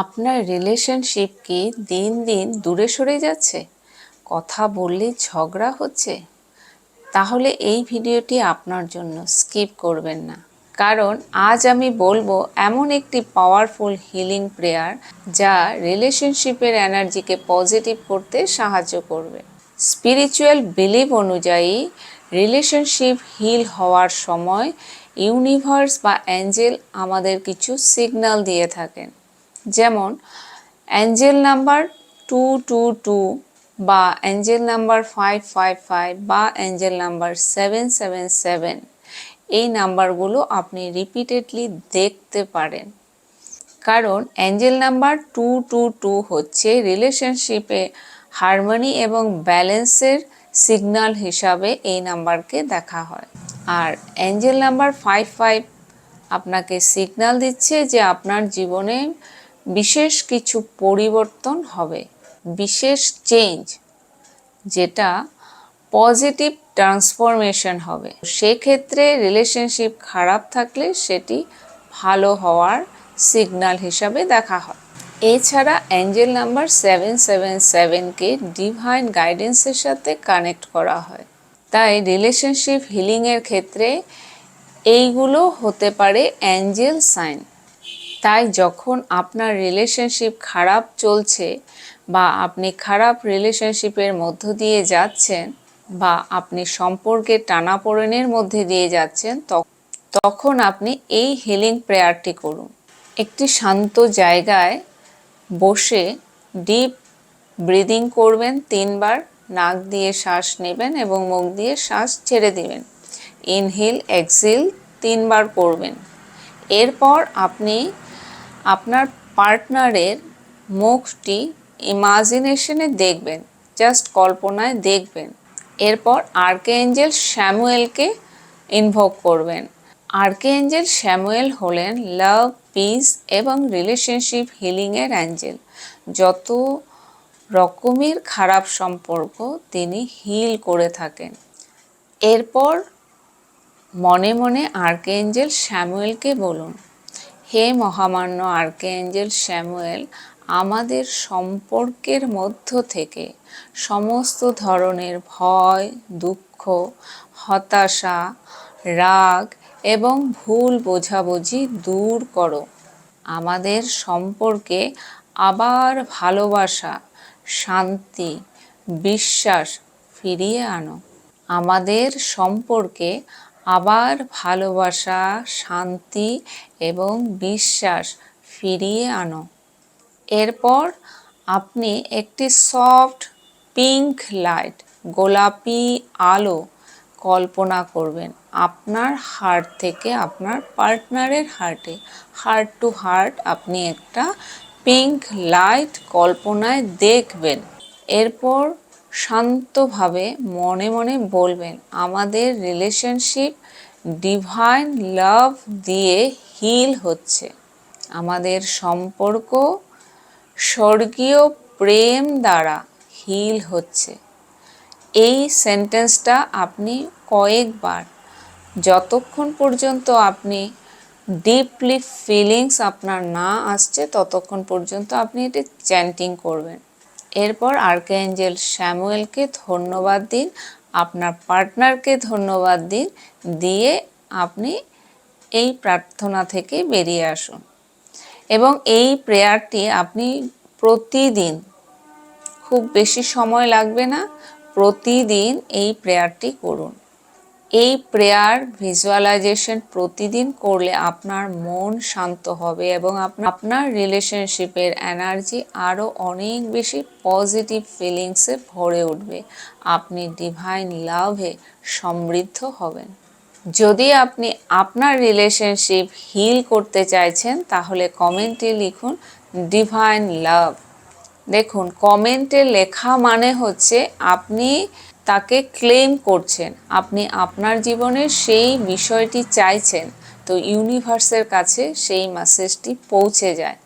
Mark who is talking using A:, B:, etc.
A: আপনার রিলেশনশিপ কি দিন দিন দূরে সরে যাচ্ছে? কথা বললেই ঝগড়া হচ্ছে? তাহলে এই ভিডিওটি আপনার জন্য, স্কিপ করবেন না। কারণ আজ আমি বলবো এমন একটি পাওয়ারফুল হিলিং প্রেয়ার যা রিলেশনশিপের এনার্জিকে পজিটিভ করতে সাহায্য করবে। স্পিরিচুয়াল বিলিভ অনুযায়ী রিলেশনশিপ হিল হওয়ার সময় ইউনিভার্স বা অ্যাঞ্জেল আমাদের কিছু সিগন্যাল দিয়ে থাকেন। যেমন অ্যাঞ্জেল নাম্বার 222 বা অ্যাঞ্জেল নাম্বার 555 বা অ্যাঞ্জেল নাম্বার 777, এই নাম্বারগুলো আপনি রিপিটেডলি দেখতে পারেন। কারণ অ্যাঞ্জেল নাম্বার 222 হচ্ছে রিলেশনশিপে হারমোনি এবং ব্যালেন্সের সিগন্যাল হিসাবে এই নাম্বারকে দেখা হয়। আর অ্যাঞ্জেল নাম্বার 55 আপনাকে সিগন্যাল দিচ্ছে যে আপনার জীবনে বিশেষ কিছু পরিবর্তন হবে, বিশেষ চেঞ্জ, যেটা পজিটিভ ট্রান্সফরমেশন হবে। সেক্ষেত্রে রিলেশনশিপ খারাপ থাকলে সেটি ভালো হওয়ার সিগন্যাল হিসাবে দেখা হয়। এছাড়া অ্যাঞ্জেল নাম্বার 777কে ডিভাইন গাইডেন্সের সাথে কানেক্ট করা হয়। তাই রিলেশনশিপ হিলিংয়ের ক্ষেত্রে এইগুলো হতে পারে অ্যাঞ্জেল সাইন। তাই যখন আপনার রিলেশনশিপ খারাপ চলছে বা আপনি খারাপ রিলেশনশিপের মধ্য দিয়ে যাচ্ছেন বা আপনি সম্পর্কে টানাপোড়েনের মধ্যে দিয়ে যাচ্ছেন, তখন আপনি এই হিলিং প্রেয়ারটি করুন। একটি শান্ত জায়গায় বসে ডিপ ব্রিদিং করবেন 3 বার। নাক দিয়ে শ্বাস নেবেন এবং মুখ দিয়ে শ্বাস ছেড়ে দিবেন। ইনহেল এক্সহেল 3 বার করবেন। এরপর আপনি আপনার পার্টনারের মুখটি ইমাজিনেশনে দেখবেন, জাস্ট কল্পনায় দেখবেন। এরপর আর্কএঞ্জেল স্যামুয়েলকে ইনভোক করবেন। আর্কএঞ্জেল স্যামুয়েল হলেন লাভ, পিস এবং রিলেশনশিপ হিলিংয়ের অ্যাঞ্জেল। যত রকমের খারাপ সম্পর্ক তিনি হিল করে থাকেন। এরপর মনে মনে আর্কএঞ্জেল স্যামুয়েলকে বলুন, হে মহামান্য আর্কএঞ্জেল স্যামুয়েল, আমাদের সম্পর্কের মধ্য থেকে সমস্ত ধরনের ভয়, দুঃখ, হতাশা, রাগ এবং ভুল বোঝাবুঝি দূর করো। আমাদের সম্পর্কে আবার ভালোবাসা, শান্তি, বিশ্বাস ফিরিয়ে আনো। আমাদের সম্পর্কে আবার ভালোবাসা, শান্তি এবং বিশ্বাস ফিরিয়ে আনো। এরপর আপনি একটি সফট পিঙ্ক লাইট, গোলাপি আলো কল্পনা করবেন আপনার হার্ট থেকে আপনার পার্টনারের হার্টে। হার্ট টু হার্ট আপনি একটা পিঙ্ক লাইট কল্পনায় দেখবেন। এরপর শান্তভাবে মনে মনে বলবেন, আমাদের রিলেশনশিপ ডিভাইন লাভ দিয়ে হিল হচ্ছে। আমাদের সম্পর্ক স্বর্গীয় প্রেম দ্বারা হিল হচ্ছে। এই সেন্টেন্সটা আপনি কয়েকবার, যতক্ষণ পর্যন্ত আপনি ডিপলি ফিলিংস আপনার না আসছে ততক্ষণ পর্যন্ত আপনি এটি চ্যান্টিং করবেন। এরপর আর্কএঞ্জেল স্যামুয়েলকে ধন্যবাদ দিন, আপনার পার্টনারকে ধন্যবাদ দিন, দিয়ে আপনি এই প্রার্থনা থেকে বেরিয়ে আসুন। এবং এই প্রেয়ারটি আপনি প্রতিদিন, খুব বেশি সময় লাগবে না, প্রতিদিন এই প্রেয়ারটি করুন। এই প্রেয়ার ভিজুয়ালাইজেশন প্রতিদিন করলে আপনার মন শান্ত হবে এবং আপনার রিলেশনশিপের এনার্জি আরও অনেক বেশি পজিটিভ ফিলিংসে ভরে উঠবে। আপনি ডিভাইন লাভে সমৃদ্ধ হবেন। যদি আপনি আপনার রিলেশনশিপ হিল করতে চাইছেন তাহলে কমেন্টে লিখুন ডিভাইন লাভ। দেখুন, কমেন্টে লেখা মানে হচ্ছে আপনি তাকে ক্লেম করছেন, আপনি আপনার জীবনে সেই বিষয়টি চাইছেন, তো ইউনিভার্সের কাছে সেই মেসেজটি পৌঁছে যায়।